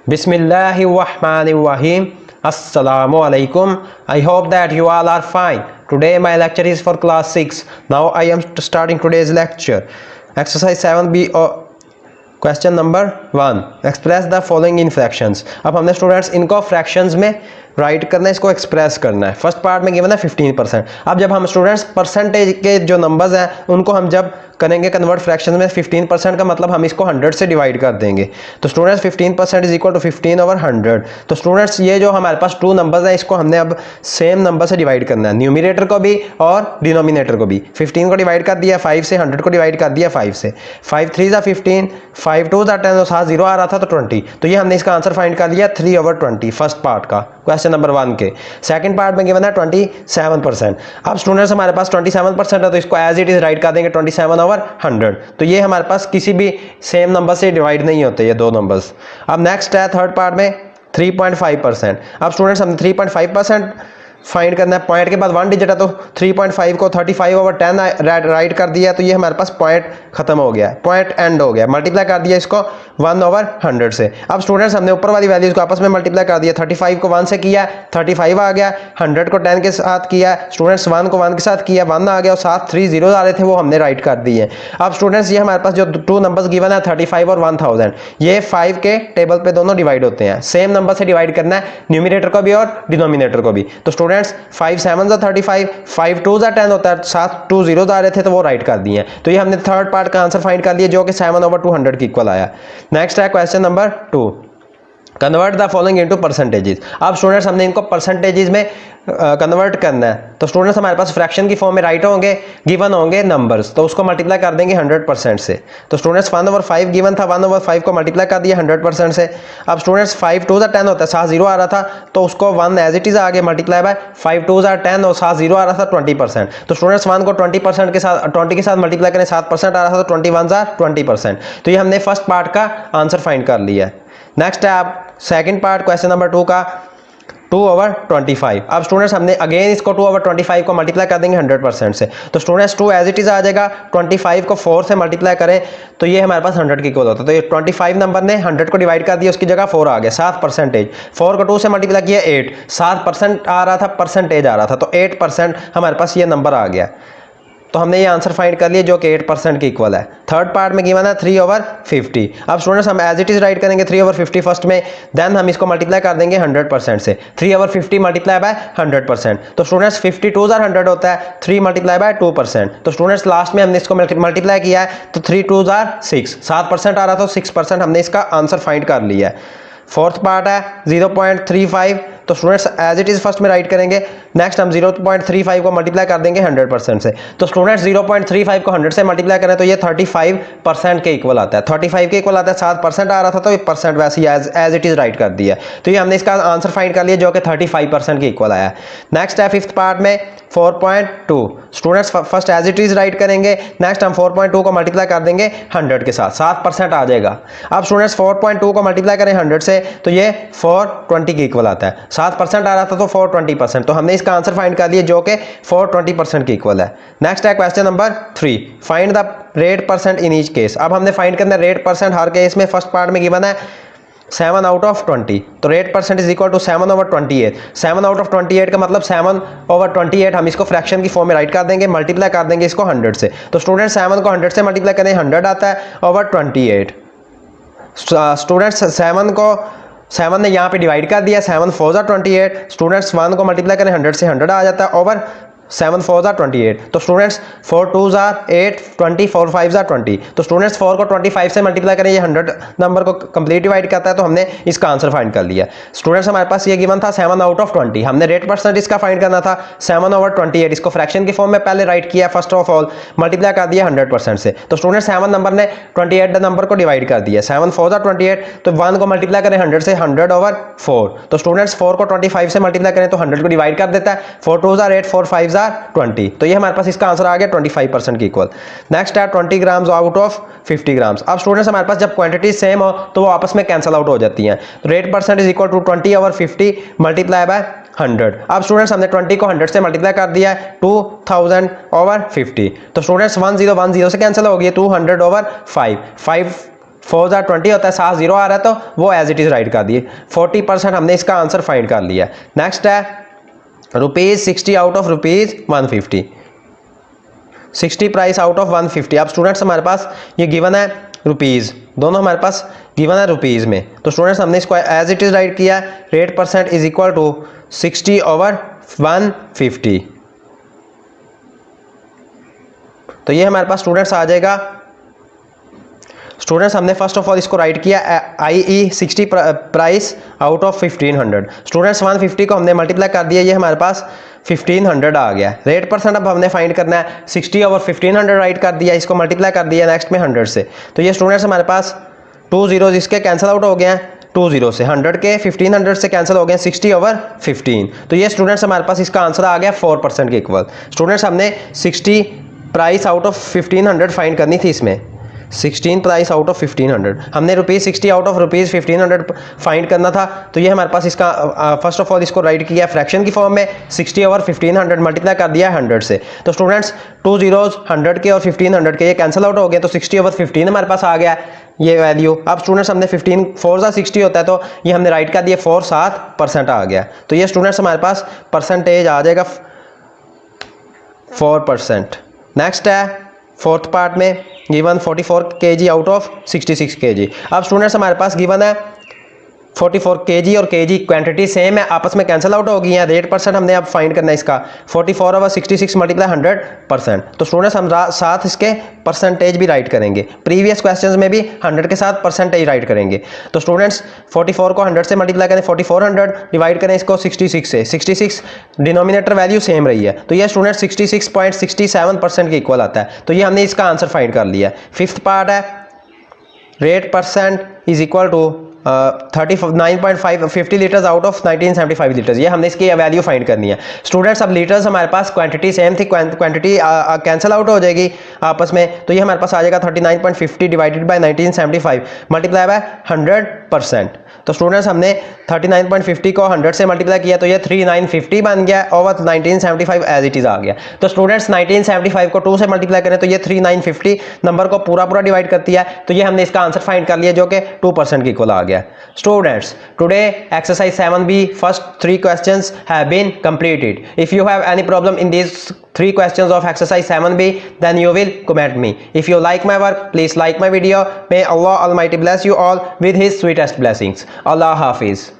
Bismillahirrahmanirrahim. Assalamu alaikum. I hope that you all are fine. Today my lecture is for class 6. Now I am starting today's lecture. Exercise 7B or question number 1, express the following in fractions. अब हमने students इनको fractions में right करना है, इसको express करना है। First part में गिवन है 15%। अब जब हम स्टूडेंट्स परसेंटेज के जो नंबर्स हैं उनको हम जब करेंगे कन्वर्ट फ्रैक्शन में, 15% का मतलब हम इसको 100 से डिवाइड कर देंगे। तो स्टूडेंट्स 15% इज इक्वल टू 15/100। तो स्टूडेंट्स ये जो हमारे पास 2 नंबर्स हैं इसको हमने अब सेम नंबर से डिवाइड करना है, न्यूमिनेटर को भी और डिनोमिनेटर को भी। 15 को डिवाइड कर दिया 5 से, 100 को डिवाइड कर दिया 5 से। 5 3 ज़ा 15, 5 2 ज़ा 10 और साथ 0 आ रहा था तो 20। तो ये हमने इसका आंसर फाइंड कर लिया 3/20 फर्स्ट पार्ट का, क्वेश्चन नंबर 1 के। सेकंड पार्ट में गिवन है 27%। अब स्टूडेंट्स हमारे पास 27% है तो इसको एज इट इज राइट कर देंगे 27/100। तो ये हमारे पास किसी भी सेम नंबर से डिवाइड नहीं होते ये दो नंबर्स। अब नेक्स्ट है थर्ड पार्ट में 3.5%। अब स्टूडेंट्स हमने 3.5% फाइंड करना है। पॉइंट के बाद 1 डिजिट है तो 3.5 को 35/10 राइट कर दिया, तो ये हमारे पास पॉइंट खत्म हो गया, पॉइंट एंड हो गया। मल्टीप्लाई कर दिया इसको 1/100 से। अब स्टूडेंट्स हमने ऊपर वाली वैल्यूज को आपस में मल्टीप्लाई कर दिया। 35 को 1 से किया 35 आ गया, 100 को 10 के साथ किया, स्टूडेंट्स 1 को 1 के साथ किया 1 आ गया और साथ 3 जीरो आ रहे थे वो हमने राइट कर दिए। अब स्टूडेंट्स ये हमारे पास जो 2 नंबर्स गिवन है 35 और 1000, ये 5 के टेबल पे दोनों डिवाइड होते हैं। सेम नंबर से डिवाइड करना है, न्यूमिनेटर को भी और डिनोमिनेटर को भी। तो स्टूडेंट्स 5 7 ज़ा 35, 5 2 ज़ा 10 होता है, साथ 2 जीरो आ रहे थे तो वो राइट कर दिए। तो ये हमने थर्ड पार्ट का आंसर फाइंड कर लिया जो कि 7/200 के इक्वल आया। नेक्स्ट है question number 2, convert the following into percentages. अब स्टूडेंट्स हमने इनको परसेंटेजेस में कन्वर्ट करना है। तो स्टूडेंट्स हमारे पास फ्रैक्शन की फॉर्म में राइट होंगे, गिवन होंगे नंबर्स, तो उसको मल्टीप्लाई कर देंगे 100% से। तो स्टूडेंट्स 1/5 गिवन था, 1/5 को मल्टीप्लाई कर दिया 100% से। अब स्टूडेंट्स 5 2 ज़ा 10 होता है, साथ 0 आ रहा था तो उसको 1 एज इट इज आगे मल्टीप्लाई बाय 5 2 ज़ा 10 और साथ 0 आ रहा था 20%। तो स्टूडेंट्स 1 को 20% के साथ 20 के साथ मल्टीप्लाई करें, 7% आ रहा था तो 21 ज़ा 20%। तो ये हमने फर्स्ट पार्ट का आंसर फाइंड कर लिया है। नेक्स्ट है आप सेकंड पार्ट क्वेश्चन नंबर 2 का 2/25। अब स्टूडेंट्स हमने अगेन इसको 2/25 को मल्टीप्लाई कर देंगे 100% से। तो स्टूडेंट्स 2 एज इट इज आ जाएगा, 25 को 4 से मल्टीप्लाई करें तो ये हमारे पास 100 के इक्वल होता है। तो ये 25 नंबर ने 100 को डिवाइड कर दिया, उसकी जगह 4 आ गया। 7%, 4 को 2 से मल्टीप्लाई किया 8, 7% आ रहा था, परसेंटेज आ रहा था तो 8% हमारे पास ये नंबर आ गया। तो हमने ये आंसर फाइंड कर लिया जो कि 8% के इक्वल है। थर्ड पार्ट में गिवन है 3/50। अब स्टूडेंट्स हम एज इट इज राइट करेंगे 3/50 फर्स्ट में, देन हम इसको मल्टीप्लाई कर देंगे 100% से। 3/50 मल्टीप्लाई बाय 100%। तो स्टूडेंट्स 50 2 ज़ा 100 होता है, 3 मल्टीप्लाई बाय 2%। तो स्टूडेंट्स लास्ट में हमने इसको मल्टीप्लाई किया है तो 3 2 ज़ा 6, 7% आ रहा था, 6% हमने इसका आंसर फाइंड कर लिया है। फोर्थ पार्ट है 0.35। तो students as it is first में राइट करेंगे, नेक्स्ट हम 0.35 को मल्टीप्लाई कर देंगे 100% से। तो स्टूडेंट्स 0.35 को 100 से मल्टीप्लाई करें तो ये 35% के इक्वल आता है, 35 के इक्वल आता है। 7% आ रहा था तो ये परसेंट वैसे ही एज इट इज राइट कर दिया। तो ये हमने इसका आंसर फाइंड कर लिया जो कि 35% के इक्वल आया। नेक्स्ट है फिफ्थ पार्ट में 4.2। Students first as it is write करेंगे, नेक्स्ट हम 4.2 को मल्टीप्लाई कर देंगे 100 के साथ, 7% आ जाएगा। अब स्टूडेंट्स 4.2 को मल्टीप्लाई करें 100 से तो ये 420 के इक्वल आता है। 7% आ रहा था तो 420%। तो हमने इसका आंसर फाइंड कर लिया जो कि 420% के इक्वल है। नेक्स्ट है question number 3, find the rate percent in each case. अब हमने फाइंड करना है रेट परसेंट हर केस में। फर्स्ट पार्ट में गिवन है 7/20। तो rate percent is equal to 7/28। 7/28 का मतलब 7/28 हम इसको फ्रैक्शन की फॉर्म में राइट कर देंगे, मल्टीप्लाई कर देंगे इसको 100 से। तो स्टूडेंट 7 को 100 से मल्टीप्लाई करें 100 आता है ओवर 28। स्टूडेंट्स 7 ने यहाँ पे डिवाइड कर दिया, 7 4 ज़ा 28। स्टूडेंट्स 1 को मल्टीप्लाई करें 100 से 100 आ जाता है ओवर 7 4 ज़ा 28। तो स्टूडेंट्स 4 2 ज़ा 8, 20 4 5 ज़ा 20। तो स्टूडेंट्स 4 को 25 से मल्टीप्लाई करें, ये 100 नंबर को कंप्लीट डिवाइड करता है तो हमने इसका आंसर फाइंड कर लिया। स्टूडेंट्स हमारे पास ये गिवन था 7/20। हमने रेट परसेंट इसका फाइंड करना था 7/28। इसको फ्रैक्शन की फॉर्म में पहले राइट किया, फर्स्ट ऑफ ऑल मल्टीप्लाई कर दिया 100% से। तो स्टूडेंट्स 7 नंबर ने 28 नंबर को डिवाइड कर दिया, 7 4 ज़ा 28। तो 1 को मल्टीप्लाई करें 100 से, 100/4। तो स्टूडेंट्स 4 को 25 से मल्टीप्लाई करें तो 100 को डिवाइड कर देता है, 4 2 ज़ा 8, 4 5 ज़ा 20। तो ये हमारे पास इसका आंसर आ गया 25% के इक्वल। नेक्स्ट है 20 ग्राम्स आउट ऑफ 50 ग्राम्स। अब स्टूडेंट्स हमारे पास जब क्वांटिटी सेम हो तो वो आपस में कैंसिल आउट हो जाती हैं। तो rate percent is equal to 20/50 multiply by 100। अब स्टूडेंट्स हमने 20 को 100 से मल्टीप्लाई कर दिया है 2000/50। तो स्टूडेंट्स 10 10 से कैंसिल हो गई, 200/5, 5 4 जार 20 होता है, 7 जीरो आ रहा है तो वो एज इट इज़ राइट कर दिए। 40% हमने इसका आंसर फाइंड कर लिया। नेक्स्ट है ₹60 out of ₹150, 60 price out of 150। अब स्टूडेंट्स हमारे पास ये गिवन है रुपीज़, दोनों हमारे पास गिवन है रुपीज़ में, तो स्टूडेंट्स हमने इसको एज इट इज़ राइट किया। Rate percent is equal to 60/150। तो ये हमारे पास स्टूडेंट्स आ जाएगा। स्टूडेंट्स हमने फर्स्ट ऑफ ऑल इसको राइट किया i.e. 60 price out of 1500। Students 150 को हमने मल्टीप्लाई कर दिया, ये हमारे पास 1500 आ गया। रेट परसेंट अब हमने फाइंड करना है, 60/1500 राइट कर दिया, इसको मल्टीप्लाई कर दिया नेक्स्ट में 100 से, तो ये स्टूडेंट्स हमारे पास 2 जीरोज इसके कैंसिल आउट हो गए हैं, 2 जीरो से 100 के 1500 से कैंसिल हो गए 60/15। तो ये स्टूडेंट्स हमारे पास इसका आंसर आ गया 4% के इक्वल। स्टूडेंट्स हमने 60 प्राइस आउट ऑफ 1500 फाइंड करनी थी, इसमें 16 प्राइस आउट ऑफ 1500, हमने ₹60 आउट ऑफ ₹1500 फाइंड करना था। तो ये हमारे पास इसका फर्स्ट ऑफ ऑल इसको राइट किया फ्रैक्शन की फॉर्म में, 60/1500 मल्टीप्लाई कर दिया 100 से। तो स्टूडेंट्स 2 जीरोज 100 के और 1500 के ये कैंसिल आउट हो गए, तो 60/15 हमारे पास आ गया ये वैल्यू। अब स्टूडेंट्स हमने 15 4 सा 60 होता है, तो ये हमने राइट कर दिया 4/7% आ गया। तो ये स्टूडेंट्स हमारे पास परसेंटेज आ जाएगा 4%। नेक्स्ट है फोर्थ पार्ट में given 44 kg out of 66 kg। अब स्टूडेंट्स हमारे पास गिवन है 44 kg और kg क्वांटिटी सेम है, आपस में कैंसिल आउट हो गई है। रेट परसेंट हमने अब फाइंड करना है इसका, 44/66 मल्टीप्लाई 100%। तो स्टूडेंट्स हम साथ इसके परसेंटेज भी राइट करेंगे, प्रीवियस क्वेश्चंस में भी 100 के साथ परसेंटेज राइट करेंगे। तो स्टूडेंट्स 44 को 100 से मल्टीप्लाई करें, 4400 डिवाइड करें इसको 66 से, 66 डिनोमिनेटर वैल्यू सेम रही है, तो ये स्टूडेंट 66.67% के इक्वल आता है। तो ये हमने इसका आंसर फाइंड कर लिया। फिफ्थ पार्ट है rate percent is equal to 50 litres out of 1975 litres. ये हमने इसकी वैल्यू फाइंड करनी है। स्टूडेंट्स अब लीटर्स हमारे पास क्वांटिटी सेम थी, क्वांटिटी कैंसिल आउट हो जाएगी आपस में, तो ये हमारे पास आ जाएगा 39.50 डिवाइडेड बाय 1975 मल्टीप्लाई बाय 100%। तो स्टूडेंट्स हमने 39.50 को 100 से मल्टीप्लाई किया, तो ये 3950 बन गया और 1975 एज इट इज आ गया। तो स्टूडेंट्स 1975 को 2 से मल्टीप्लाई करें तो ये 3950 नंबर को पूरा पूरा डिवाइड करती है, तो ये हमने इसका आंसर फाइंड कर लिया जो कि 2% के इक्वल आ गया। Students, today exercise 7b first 3 questions have been completed. If you have any problem in these 3 questions of exercise 7b, then you will comment me. If you like my work, please like my video. May Allah Almighty bless you all with His sweetest blessings. Allah Hafiz.